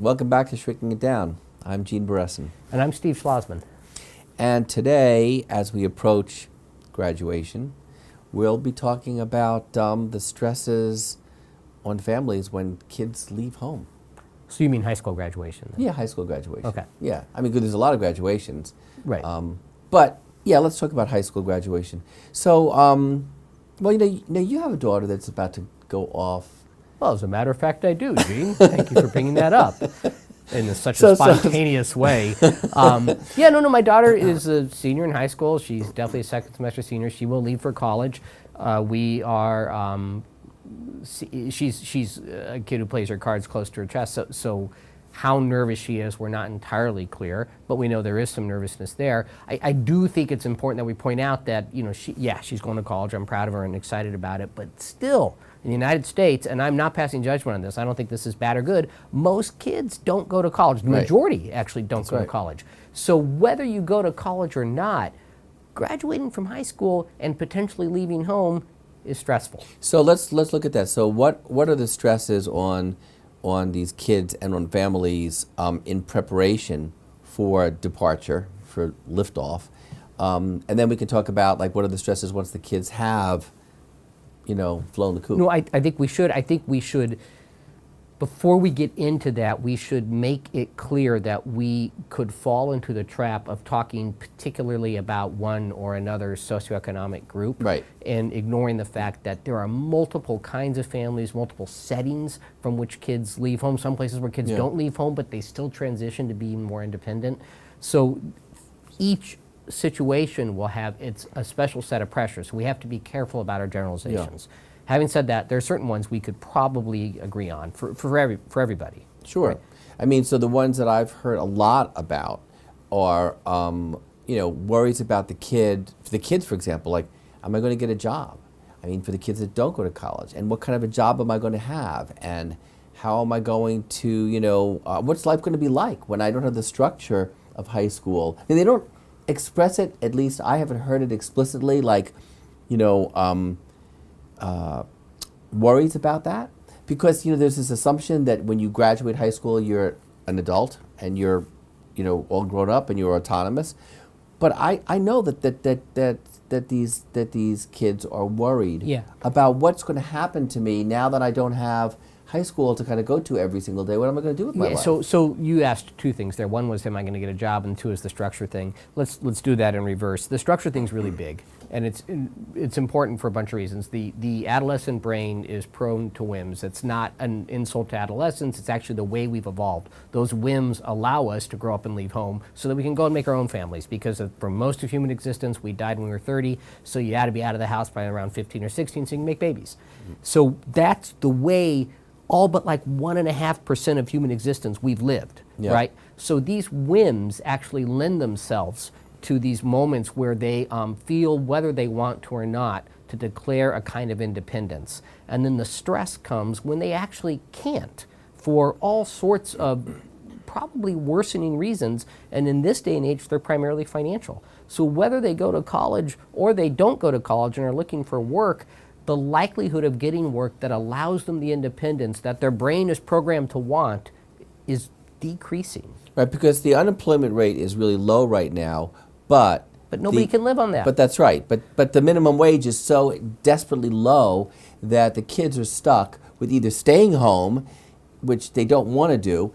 Welcome back to Shrinking It Down. I'm Gene Beresin. And I'm Steve Schlozman. And today, as we approach graduation, we'll be talking about the stresses on families when kids leave home. So you mean high school graduation? Then? Yeah, high school graduation. Okay. Yeah, I mean, 'cause there's a lot of graduations. Right. But yeah, let's talk about high school graduation. So, well, you have a daughter that's about to go off. Well, as a matter of fact, I do, Gene. Thank you for bringing that up in such a spontaneous way. My daughter is a senior in high school. She's definitely a second semester senior. She will leave for college. We are, she's a kid who plays her cards close to her chest, so how nervous she is, we're not entirely clear, but we know there is some nervousness there. I do think it's important that we point out that, she's going to college. I'm proud of her and excited about it, but still, in the United States, and I'm not passing judgment on this, I don't think this is bad or good, most kids don't go to college. The majority actually don't go to college. So whether you go to college or not, graduating from high school and potentially leaving home is stressful. So let's look at that. So what are the stresses on these kids and on families in preparation for departure, for liftoff? And then we can talk about what are the stresses once the kids have flown the coop. No, I think we should, before we get into that, we should make it clear that we could fall into the trap of talking particularly about one or another socioeconomic group. Right. And ignoring the fact that there are multiple kinds of families, multiple settings from which kids leave home. Some places where kids don't leave home, but they still transition to being more independent. So each situation will have a special set of pressures. So we have to be careful about our generalizations. Yeah. Having said that, there are certain ones we could probably agree on for everybody. Sure. Right? I mean, so the ones that I've heard a lot about are, worries about the kids, for example, like, am I going to get a job? I mean, for the kids that don't go to college, and what kind of a job am I going to have? And how am I going to, what's life going to be like when I don't have the structure of high school? And they don't express it, at least I haven't heard it explicitly, worries about that, because there's this assumption that when you graduate high school you're an adult and you're all grown up and you're autonomous, but I know that these kids are worried about what's going to happen to me now that I don't have high school to kind of go to every single day. What am I going to do with my life? So you asked two things there. One was, am I going to get a job? And two is the structure thing. Let's do that in reverse. The structure thing's really big, and it's important for a bunch of reasons. The adolescent brain is prone to whims. It's not an insult to adolescence. It's actually the way we've evolved. Those whims allow us to grow up and leave home so that we can go and make our own families, because for most of human existence, we died when we were 30, so you had to be out of the house by around 15 or 16 so you can make babies. So that's the way all but 1.5% of human existence we've lived, right? So these whims actually lend themselves to these moments where they feel, whether they want to or not, to declare a kind of independence. And then the stress comes when they actually can't, for all sorts of probably worsening reasons, and in this day and age, they're primarily financial. So whether they go to college or they don't go to college and are looking for work, the likelihood of getting work that allows them the independence that their brain is programmed to want is decreasing. Right, because the unemployment rate is really low right now, but nobody can live on that. But that's right. But the minimum wage is so desperately low that the kids are stuck with either staying home, which they don't want to do,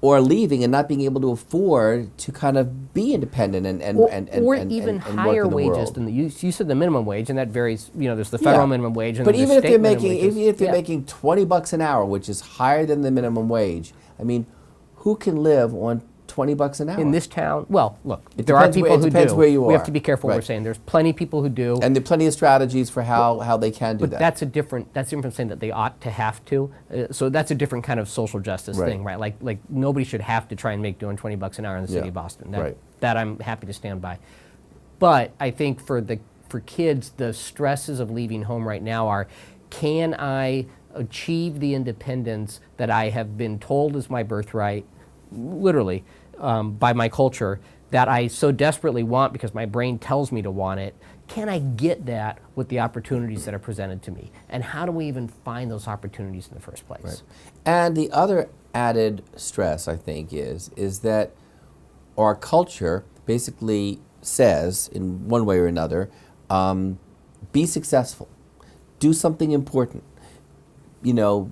or leaving and not being able to afford to kind of be independent and even higher wages than you said the minimum wage, and that varies. There's the federal minimum wage, and but even if you're making $20 an hour, which is higher than the minimum wage, I mean, who can live on $20 an hour in this town? Well, look, there are people who do. It depends where you are. We have to be careful what we're saying. There's plenty of people who do, and there are plenty of strategies for how they can do that. But that's different from saying that they ought to have to. So that's a different kind of social justice thing, right? Like nobody should have to try and make doing $20 an hour in the city of Boston. That I'm happy to stand by. But I think for kids, the stresses of leaving home right now are, can I achieve the independence that I have been told is my birthright, literally, by my culture, that I so desperately want because my brain tells me to want it? Can I get that with the opportunities that are presented to me? And how do we even find those opportunities in the first place? Right. And the other added stress, I think, is that our culture basically says, in one way or another, be successful, do something important, you know,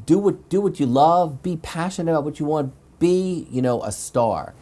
do what you love, be passionate about what you want, be, a star.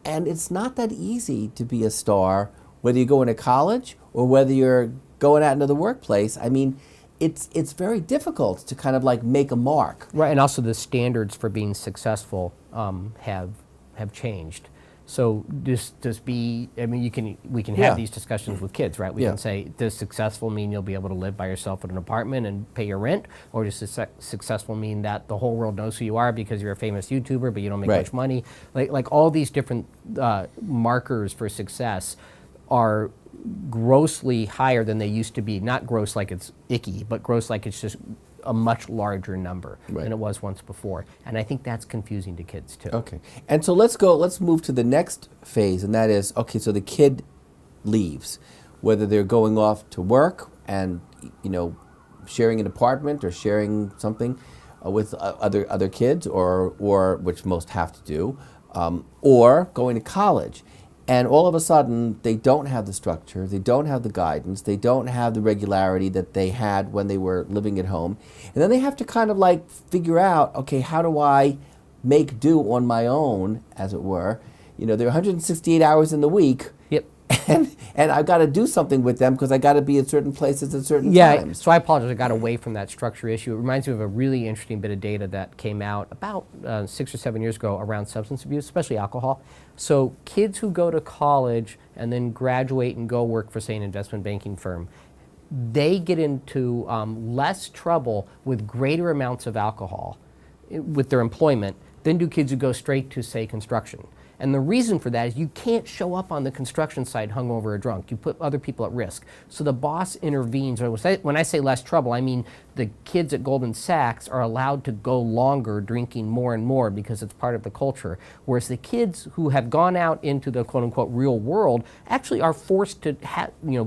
And it's not that easy to be a star, whether you're going to college or whether you're going out into the workplace. I mean, it's very difficult to kind of like make a mark. Right, and also the standards for being successful have changed. So just be. I mean, we can have these discussions with kids, right? We can say, does successful mean you'll be able to live by yourself in an apartment and pay your rent, or does successful mean that the whole world knows who you are because you're a famous YouTuber, but you don't make much money? Like all these different markers for success are grossly higher than they used to be. Not gross like it's icky, but gross like it's just a much larger number than it was once before. And I think that's confusing to kids too. Okay. And so let's move to the next phase, and that is, okay, so the kid leaves, whether they're going off to work and, sharing an apartment or sharing something with other kids, or which most have to do, or going to college. And all of a sudden, they don't have the structure, they don't have the guidance, they don't have the regularity that they had when they were living at home. And then they have to kind of like figure out, okay, how do I make do on my own, as it were? There are 168 hours in the week. Yep. And I've got to do something with them because I got to be at certain places at certain times. Yeah, so I apologize, I got away from that structure issue. It reminds me of a really interesting bit of data that came out about 6 or 7 years ago around substance abuse, especially alcohol. So kids who go to college and then graduate and go work for, say, an investment banking firm, they get into less trouble with greater amounts of alcohol with their employment than do kids who go straight to, say, construction. And the reason for that is you can't show up on the construction site hungover or drunk. You put other people at risk. So the boss intervenes. When I say less trouble, I mean the kids at Goldman Sachs are allowed to go longer drinking more and more because it's part of the culture. Whereas the kids who have gone out into the quote-unquote real world actually are forced to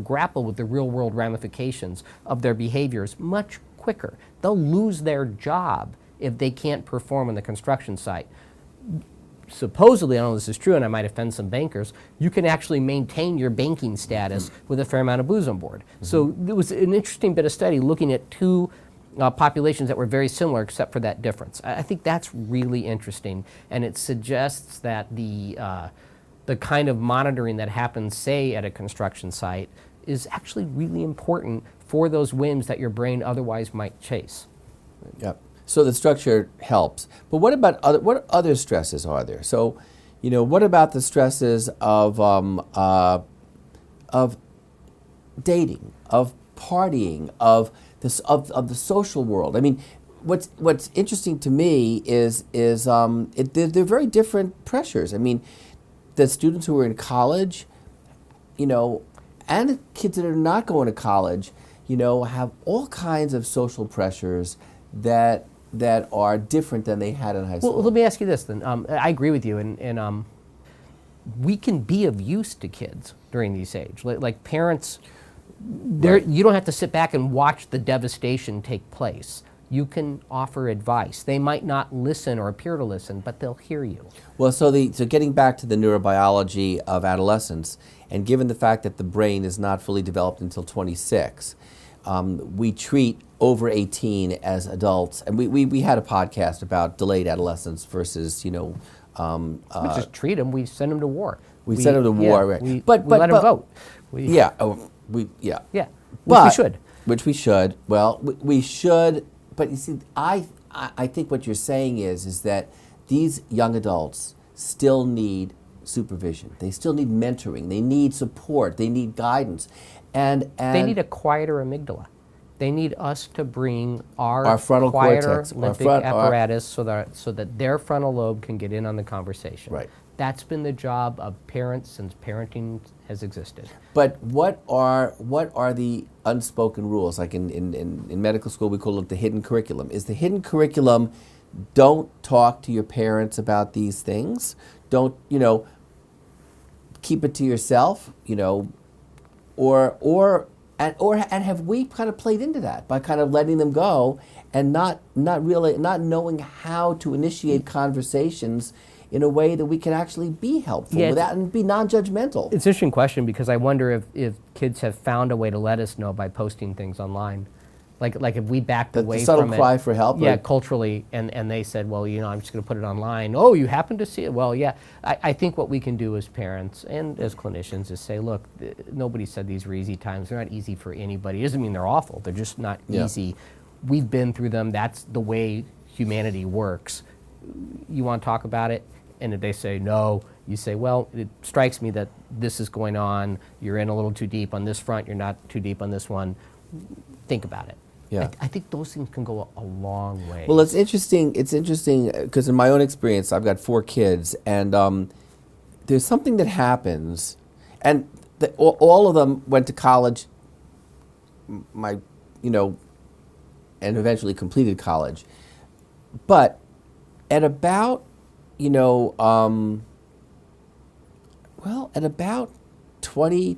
grapple with the real world ramifications of their behaviors much quicker. They'll lose their job if they can't perform on the construction site. Supposedly, I don't know if this is true, and I might offend some bankers, you can actually maintain your banking status with a fair amount of booze on board. So there was an interesting bit of study looking at two populations that were very similar except for that difference. I think that's really interesting, and it suggests that the kind of monitoring that happens, say, at a construction site is actually really important for those whims that your brain otherwise might chase. Yep. So the structure helps. But what about what other stresses are there? So, what about the stresses of dating, of partying, of the social world? I mean, what's interesting to me is they're very different pressures. I mean, the students who are in college, and the kids that are not going to college, have all kinds of social pressures that are different than they had in high school. Well, let me ask you this then. I agree with you, and we can be of use to kids during these age. Like parents, you don't have to sit back and watch the devastation take place. You can offer advice. They might not listen or appear to listen, but they'll hear you. Well, so getting back to the neurobiology of adolescence, and given the fact that the brain is not fully developed until 26, we treat over 18 as adults, and we had a podcast about delayed adolescence versus we just treat them. We send them to war. We send them to war, right? We let them vote. Yeah. Which we should. Well, we should. But you see, I think what you're saying is that these young adults still need supervision. They still need mentoring. They need support. They need guidance. And they need a quieter amygdala. They need us to bring our frontal quieter cortex, limbic apparatus so that their frontal lobe can get in on the conversation. Right. That's been the job of parents since parenting has existed. But what are the unspoken rules? Like in medical school, we call it the hidden curriculum. Is the hidden curriculum, don't talk to your parents about these things? Don't, keep it to yourself, or And have we kind of played into that by kind of letting them go and not knowing how to initiate conversations in a way that we can actually be helpful without and be non-judgmental? It's an interesting question, because I wonder if kids have found a way to let us know by posting things online. Like if we backed away the subtle from cry it, for help? yeah, culturally, and they said, well, I'm just going to put it online. Oh, you happen to see it? Well, yeah. I think what we can do as parents and as clinicians is say, look, nobody said these were easy times. They're not easy for anybody. It doesn't mean they're awful. They're just not easy. We've been through them. That's the way humanity works. You want to talk about it? And if they say no, you say, well, it strikes me that this is going on. You're in a little too deep on this front. You're not too deep on this one. Think about it. Yeah. I think those things can go a long way. Well, it's interesting. It's interesting because in my own experience, I've got 4 kids, and there's something that happens, and all of them went to college. And eventually completed college, but at about, at about 20,